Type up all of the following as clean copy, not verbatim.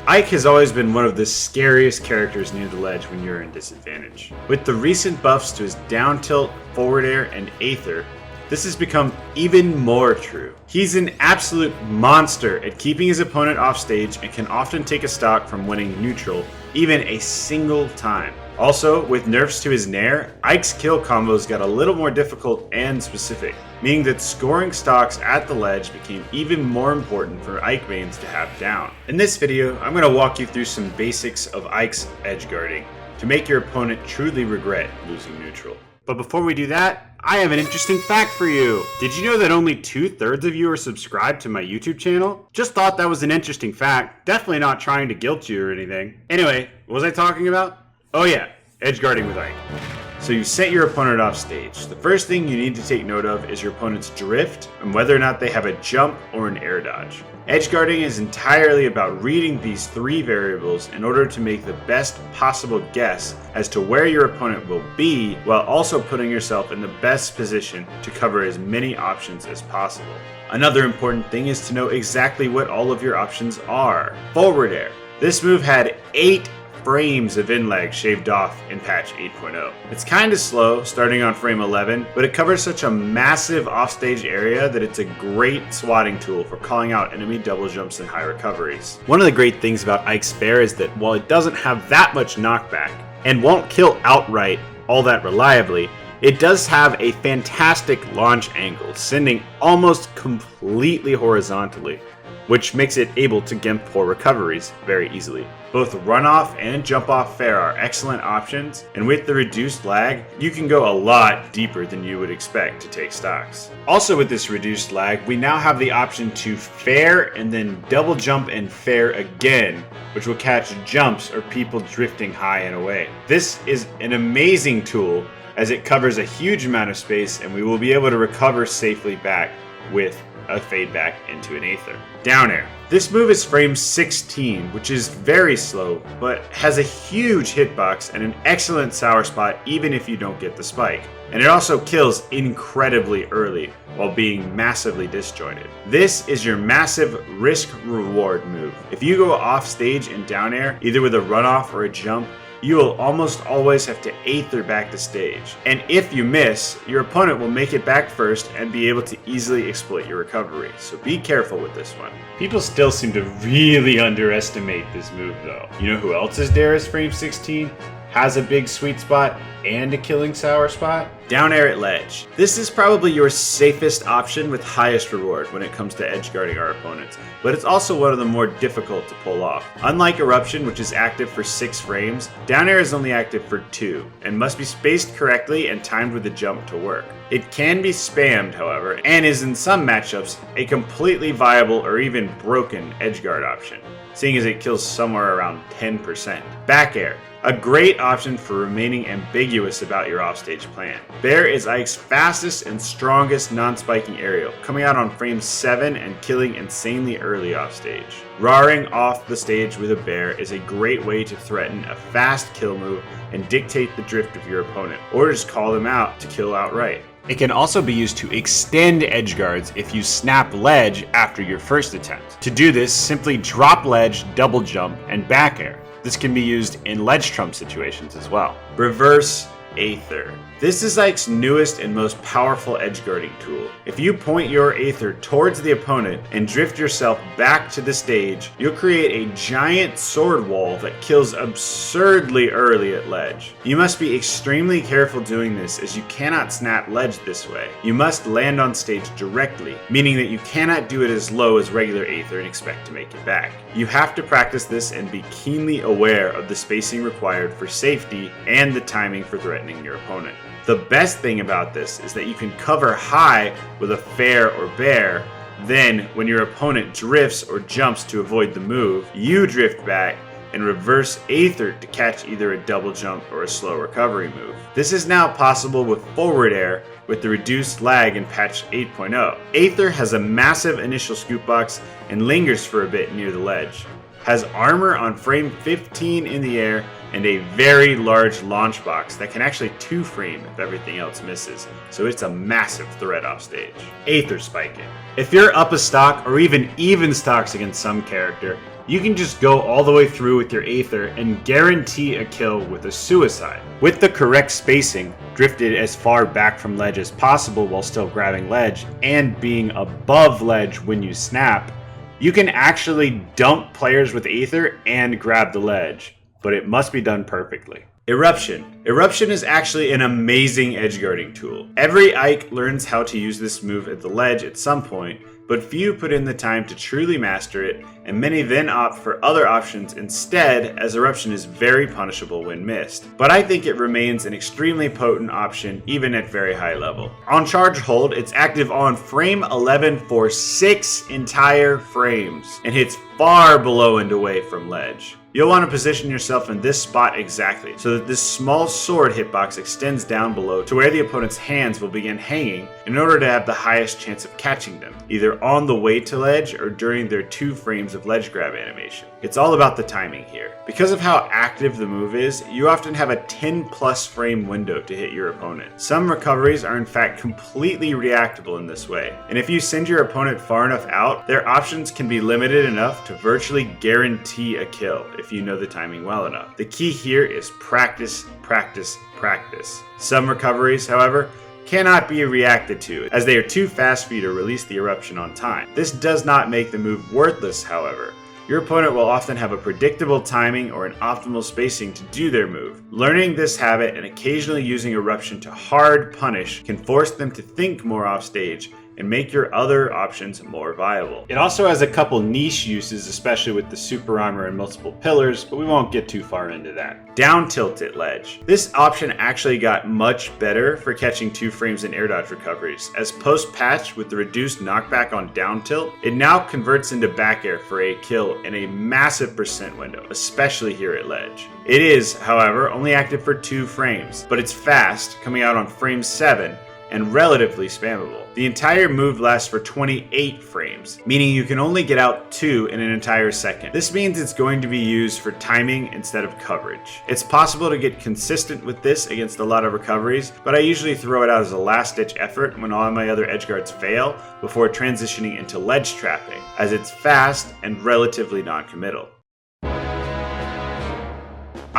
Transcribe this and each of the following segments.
Ike has always been one of the scariest characters near the ledge when you're in disadvantage. With the recent buffs to his down tilt, forward air, and Aether, this has become even more true. He's an absolute monster at keeping his opponent off stage and can often take a stock from winning neutral even a single time. Also, with nerfs to his Nair, Ike's kill combos got a little more difficult and specific, meaning that scoring stocks at the ledge became even more important for Ike mains to have down. In this video, I'm going to walk you through some basics of Ike's edge guarding to make your opponent truly regret losing neutral. But before we do that, I have an interesting fact for you. Did you know that only 2/3 of you are subscribed to my YouTube channel? Just thought that was an interesting fact. Definitely not trying to guilt you or anything. Anyway, what was I talking about? Oh yeah, edge guarding with Ike. So you set your opponent off stage. The first thing you need to take note of is your opponent's drift and whether or not they have a jump or an air dodge. Edge guarding is entirely about reading these three variables in order to make the best possible guess as to where your opponent will be, while also putting yourself in the best position to cover as many options as possible. Another important thing is to know exactly what all of your options are. Forward air. This move had 8 frames of in-lag shaved off in patch 8.0. It's kinda slow starting on frame 11, but it covers such a massive offstage area that it's a great swatting tool for calling out enemy double jumps and high recoveries. One of the great things about Ike's Bear is that while it doesn't have that much knockback and won't kill outright all that reliably, it does have a fantastic launch angle, sending almost completely horizontally, which makes it able to gimp for recoveries very easily. Both runoff and jump off fair are excellent options, and with the reduced lag, you can go a lot deeper than you would expect to take stocks. Also with this reduced lag, we now have the option to fair and then double jump and fair again, which will catch jumps or people drifting high and away. This is an amazing tool as it covers a huge amount of space and we will be able to recover safely back with a fade back into an Aether. Down air. This move is frame 16, which is very slow, but has a huge hitbox and an excellent sour spot even if you don't get the spike. And it also kills incredibly early while being massively disjointed. This is your massive risk-reward move. If you go off stage in down air, either with a runoff or a jump, you will almost always have to Aether back to stage. And if you miss, your opponent will make it back first and be able to easily exploit your recovery. So be careful with this one. People still seem to really underestimate this move though. You know who else's Dare is frame 16? Has a big sweet spot and a killing sour spot? Down air at ledge. This is probably your safest option with highest reward when it comes to edge guarding our opponents, but it's also one of the more difficult to pull off. Unlike Eruption, which is active for 6 frames, down air is only active for 2, and must be spaced correctly and timed with the jump to work. It can be spammed, however, and is in some matchups a completely viable or even broken edgeguard option, seeing as it kills somewhere around 10%. Back air. A great option for remaining ambiguous about your offstage plan. Bear is Ike's fastest and strongest non-spiking aerial, coming out on frame 7 and killing insanely early offstage. Roaring off the stage with a bear is a great way to threaten a fast kill move and dictate the drift of your opponent, or just call them out to kill outright. It can also be used to extend edge guards if you snap ledge after your first attempt. To do this, simply drop ledge, double jump, and back air. This can be used in ledge trump situations as well. Reverse Aether. This is Ike's newest and most powerful edge guarding tool. If you point your Aether towards the opponent and drift yourself back to the stage, you'll create a giant sword wall that kills absurdly early at ledge. You must be extremely careful doing this as you cannot snap ledge this way. You must land on stage directly, meaning that you cannot do it as low as regular Aether and expect to make it back. You have to practice this and be keenly aware of the spacing required for safety and the timing for threatening your opponent. The best thing about this is that you can cover high with a fair or bear, then when your opponent drifts or jumps to avoid the move, you drift back and reverse Aether to catch either a double jump or a slow recovery move. This is now possible with forward air with the reduced lag in patch 8.0. Aether has a massive initial scoop box and lingers for a bit near the ledge. Has armor on frame 15 in the air and a very large launch box that can actually 2-frame if everything else misses, so it's a massive threat off stage. Aether spiking. If you're up a stock or even stocks against some character, you can just go all the way through with your Aether and guarantee a kill with a suicide. With the correct spacing, drifted as far back from ledge as possible while still grabbing ledge, and being above ledge when you snap, you can actually dump players with Aether and grab the ledge, but it must be done perfectly. Eruption. Eruption is actually an amazing edgeguarding tool. Every Ike learns how to use this move at the ledge at some point, but few put in the time to truly master it, and many then opt for other options instead, as Eruption is very punishable when missed. But I think it remains an extremely potent option even at very high level. On charge hold, it's active on frame 11 for 6 entire frames, and hits far below and away from ledge. You'll want to position yourself in this spot exactly, so that this small sword hitbox extends down below to where the opponent's hands will begin hanging in order to have the highest chance of catching them, either on the way to ledge or during their 2 frames of ledge grab animation. It's all about the timing here. Because of how active the move is, you often have a 10+ frame window to hit your opponent. Some recoveries are in fact completely reactable in this way, and if you send your opponent far enough out, their options can be limited enough to virtually guarantee a kill if you know the timing well enough. The key here is practice, practice, practice. Some recoveries, however, cannot be reacted to, as they are too fast for you to release the Eruption on time. This does not make the move worthless, however. Your opponent will often have a predictable timing or an optimal spacing to do their move. Learning this habit and occasionally using Eruption to hard punish can force them to think more off stage and make your other options more viable. It also has a couple niche uses, especially with the super armor and multiple pillars, but we won't get too far into that. Down tilt at ledge. This option actually got much better for catching 2 frames in air dodge recoveries, as post patch with the reduced knockback on down tilt, it now converts into back air for a kill in a massive percent window, especially here at ledge. It is, however, only active for 2 frames, but it's fast, coming out on frame 7, and relatively spammable. The entire move lasts for 28 frames, meaning you can only get out 2 in an entire second. This means it's going to be used for timing instead of coverage. It's possible to get consistent with this against a lot of recoveries, but I usually throw it out as a last-ditch effort when all my other edgeguards fail before transitioning into ledge trapping, as it's fast and relatively non-committal.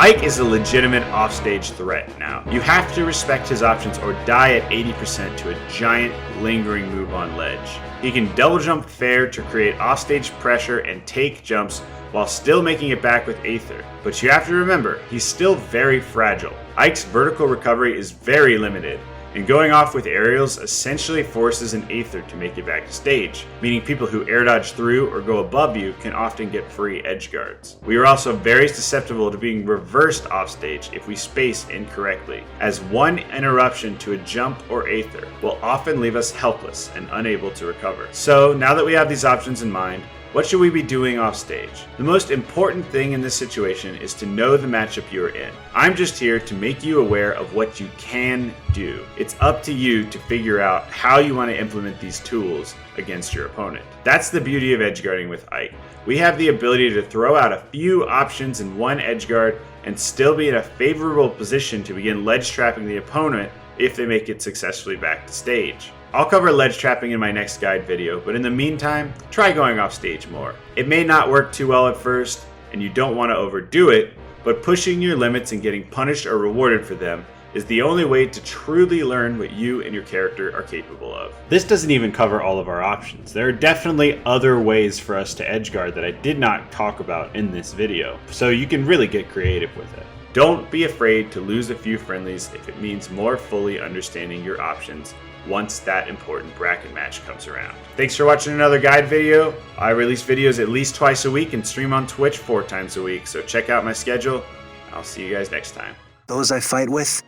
Ike is a legitimate offstage threat now. You have to respect his options or die at 80% to a giant, lingering move on ledge. He can double jump fair to create offstage pressure and take jumps while still making it back with Aether. But you have to remember, he's still very fragile. Ike's vertical recovery is very limited, and going off with aerials essentially forces an Aether to make it back to stage, meaning people who air dodge through or go above you can often get free edge guards. We are also very susceptible to being reversed offstage if we space incorrectly, as one interruption to a jump or Aether will often leave us helpless and unable to recover. So now that we have these options in mind, what should we be doing off stage? The most important thing in this situation is to know the matchup you're in. I'm just here to make you aware of what you can do. It's up to you to figure out how you want to implement these tools against your opponent. That's the beauty of edgeguarding with Ike. We have the ability to throw out a few options in one edgeguard and still be in a favorable position to begin ledge trapping the opponent if they make it successfully back to stage. I'll cover ledge trapping in my next guide video, but in the meantime, try going off stage more. It may not work too well at first, and you don't want to overdo it, but pushing your limits and getting punished or rewarded for them is the only way to truly learn what you and your character are capable of. This doesn't even cover all of our options. There are definitely other ways for us to edgeguard that I did not talk about in this video, so you can really get creative with it. Don't be afraid to lose a few friendlies if it means more fully understanding your options once that important bracket match comes around. Thanks for watching another guide video. I release videos at least twice a week and stream on Twitch 4 times a week, so check out my schedule. I'll see you guys next time. Those I fight with,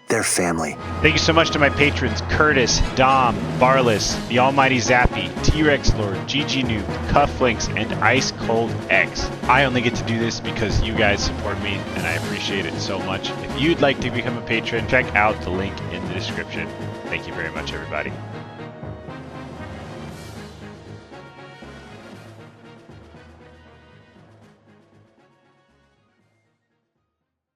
they're family. Thank you so much to my patrons, Curtis, Dom, Barless, The Almighty Zappy, T-Rex Lord, GG Noob, Cufflinks, and Ice Cold X. I only get to do this because you guys support me, and I appreciate it so much. If you'd like to become a patron, check out the link in the description. Thank you very much, everybody.